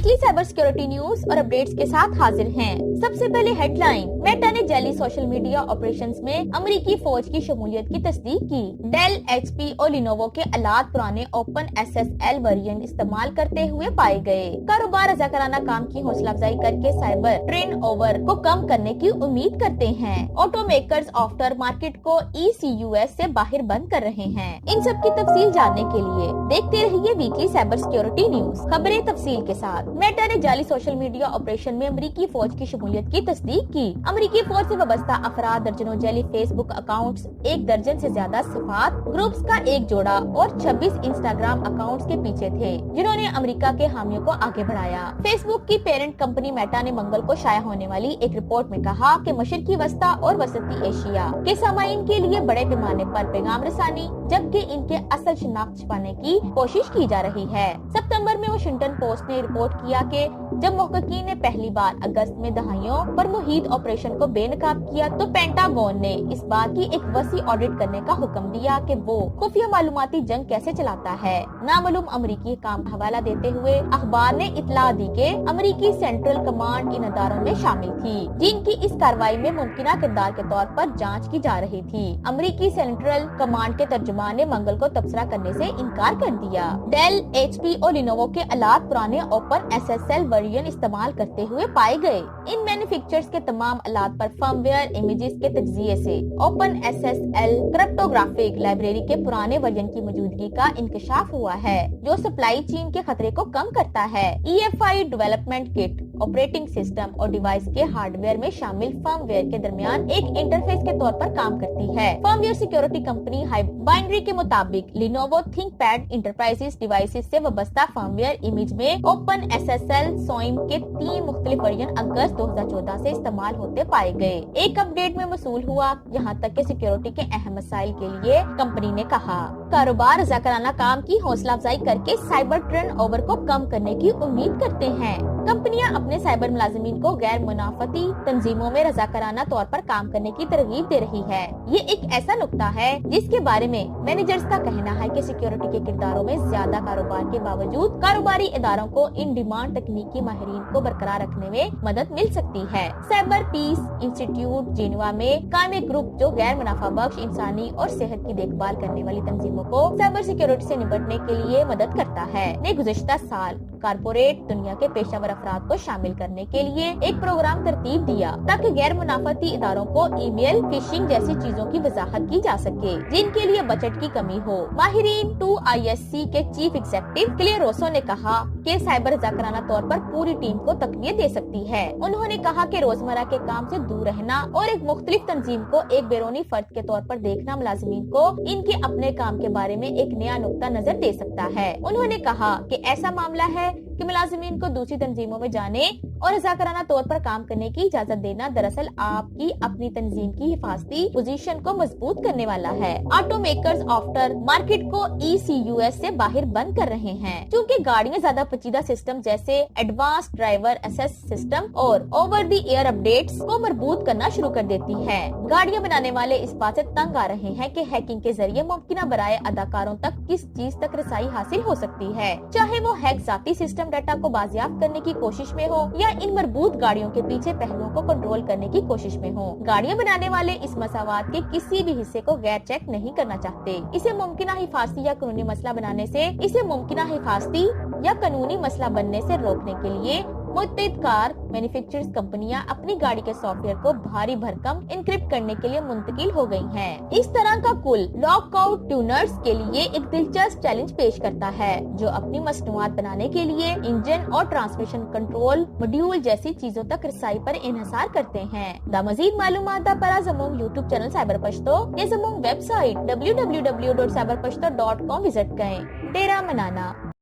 Weekly cyber security news और updates के साथ हाजिर हैं। सबसे पहले हेडलाइन, मेटा ने जेली सोशल मीडिया ऑपरेशंस में अमेरिकी फौज की शमूलियत की तस्दीक की। डेल, एचपी और लिनोवो के आलात पुराने ओपन एसएसएल वेरिएंट इस्तेमाल करते हुए पाए गए। कारोबार रजाकाराना काम की हौसला अफजाई करके साइबर टर्न ओवर को कम करने की उम्मीद करते हैं। ऑटो मेकर्स आफ्टर मार्केट को ECUS से बाहर बंद कर रहे हैं। इन सब की तफसील जानने के लिए देखते रहिए वीकली साइबर सिक्योरिटी न्यूज। खबरें तफसील के साथ। मेटा ने जाली सोशल मीडिया ऑपरेशन में अमेरिकी फौज की शमूलियत की तस्दीक की। अमेरिकी फौज से वाबस्ता अफराद, दर्जनों जाली फेसबुक अकाउंट्स, 1 दर्जन से ज्यादा सफात ग्रुप्स का एक जोड़ा और 26 इंस्टाग्राम अकाउंट्स के पीछे थे, जिन्होंने अमेरिका के हामियों को आगे बढ़ाया। फेसबुक की पेरेंट कंपनी मेटा ने मंगल को शाया होने वाली एक रिपोर्ट में कहा कि मशरकी वस्ता और वसती एशिया के सामाइन के लिए बड़े पैमाने पर पैगाम रसानी, जबकि इनके असल शनाख्त छुपाने की कोशिश की जा रही है। सितंबर में वाशिंगटन पोस्ट ने रिपोर्ट किया कि जब मुहक्किकीन ने पहली बार अगस्त में दहाइयों पर मुहित ऑपरेशन को बेनकाब किया, तो पेंटागन ने इस बात की एक वसी ऑडिट करने का हुक्म दिया कि वो खुफिया मालूमाती जंग कैसे चलाता है। नामालूम अमेरिकी काम हवाला देते हुए अखबार ने इत्तला दी कि अमेरिकी सेंट्रल कमांड इन अदारों में शामिल थी, जिनकी इस कार्रवाई में मुमकिना किरदार के तौर पर जांच की जा रही थी। अमेरिकी सेंट्रल कमांड के तर्जुमान ने मंगल को तबसरा करने से इनकार कर दिया। डेल, एचपी और लिनोवो के आलात पुराने ओपन एसएसएल वेरिएंट इस्तेमाल करते हुए पाए गए। इन मैन्युफैक्चरर्स के तमाम आलात पर फर्मवेयर इमेजेस के तज्जिये से ओपन एसएसएल क्रिप्टोग्राफिक लाइब्रेरी के पुराने वर्जन की मौजूदगी का इंकशाफ हुआ है, जो सप्लाई चेन के खतरे को कम करता है। EFI development kit operating system और डिवाइस के हार्डवेयर में शामिल फर्मवेयर के दरमियान एक इंटरफेस के तौर पर काम करती है। फर्मवेयर सिक्योरिटी कंपनी बाइनरी के मुताबिक लिनोवो थिंकपैड इंटरप्राइजेस डिवाइसेस से वाबस्ता फर्मवेयर इमेज में ओपन एसएसएल सोइम के 3 मुख्तलिफ वर्जन अगस्त 2014 से इस्तेमाल होते पाए गए। एक अपडेट में मसूल हुआ, यहाँ तक कि सिक्योरिटी के अहम मसाइल के लिए कंपनी ने कहा, कारोबार रजाकाराना काम की हौसला अफजाई करके साइबर टर्न ओवर को कम करने की उम्मीद करते हैं। कंपनियां अपने साइबर मुलाजिमीन को गैर मुनाफती तंजीमों में रजाकाराना तौर पर काम करने की तरगीब दे रही है। ये एक ऐसा नुक्ता है जिसके बारे में मैनेजर्स का कहना है कि सिक्योरिटी के किरदारों में ज्यादा कारोबार के बावजूद कारोबारी इदारों को इन डिमांड तकनीकी माहिरीन को बरकरार रखने में मदद मिल सकती है। साइबर पीस इंस्टीट्यूट जेनेवा में कायम एक ग्रुप जो गैर मुनाफा बख्श इंसानी और सेहत की देखभाल करने वाली तंजीमों को साइबर सिक्योरिटी से निपटने के लिए मदद करता है, ने गुज़िश्ता साल कारपोरेट दुनिया के पेशेवर अफराद को शामिल करने के लिए एक प्रोग्राम तरतीब दिया, ताकि गैर मुनाफती इदारों को ईमेल फिशिंग जैसी चीजों की वजाहत की जा सके जिनके लिए बजट की कमी हो। माहिरीन 2ISC के चीफ एग्जीक्यूटिव क्लेयर रोसो ने कहा कि साइबर रजाकाराना तौर पर पूरी टीम को तकवीत दे सकती है। उन्होंने कहा कि रोजमर्रा के काम से दूर रहना और एक मुख्तलिफ तंजीम को एक बैरूनी फर्द के तौर पर देखना मुलाजिमीन को इनके अपने काम के बारे में एक नया नुक्ता नजर दे सकता है। उन्होंने कहा कि ऐसा मामला है कि मुलाजिमीन को दूसरी तंजीमों में जाने और रजाकाराना तौर पर काम करने की इजाजत देना दरअसल आपकी अपनी तंजीम की हिफाजती पोजीशन को मजबूत करने वाला है। ऑटो मेकर्स आफ्टर मार्केट को ECUS से बाहर बंद कर रहे हैं, क्योंकि गाड़ियां ज्यादा पेचीदा सिस्टम जैसे एडवांस ड्राइवर असेस सिस्टम और ओवर द एयर अपडेट्स को मजबूत करना शुरू कर देती है। गाड़ियां बनाने वाले इस बात से तंग आ रहे हैं कि हैकिंग के जरिए मुमकिन बराए अदाकारों तक किस चीज तक रसाई हासिल हो सकती है, चाहे वो हैक जाती सिस्टम डाटा को बाजियाफ्त करने की कोशिश में हो या इन मरबूत गाड़ियों के पीछे पहलुओं को कंट्रोल करने की कोशिश में हो। गाड़ियां बनाने वाले इस मसावात के किसी भी हिस्से को गैर चेक नहीं करना चाहते। इसे मुमकिना हिफाजती या कानूनी मसला बनाने से इसे मुमकिना हिफाजती या कानूनी मसला बनने से रोकने के लिए मुत्तहिद कार मैन्युफैक्चरर्स कंपनियां अपनी गाड़ी के सॉफ्टवेयर को भारी भरकम इनक्रिप्ट करने के लिए मुंतकिल हो गई हैं। इस तरह का कुल लॉकआउट ट्यूनर्स के लिए एक दिलचस्प चैलेंज पेश करता है, जो अपनी मसनूआत बनाने के लिए इंजन और ट्रांसमिशन कंट्रोल मॉड्यूल जैसी चीजों तक रसाई पर इन्हिसार करते हैं। द मजीद मालूमात पर जमूंग यूट्यूब चैनल साइबर पश्तो या जमूंग वेबसाइट www.cyberpashto.com विजिट करें। डेरा मनाना।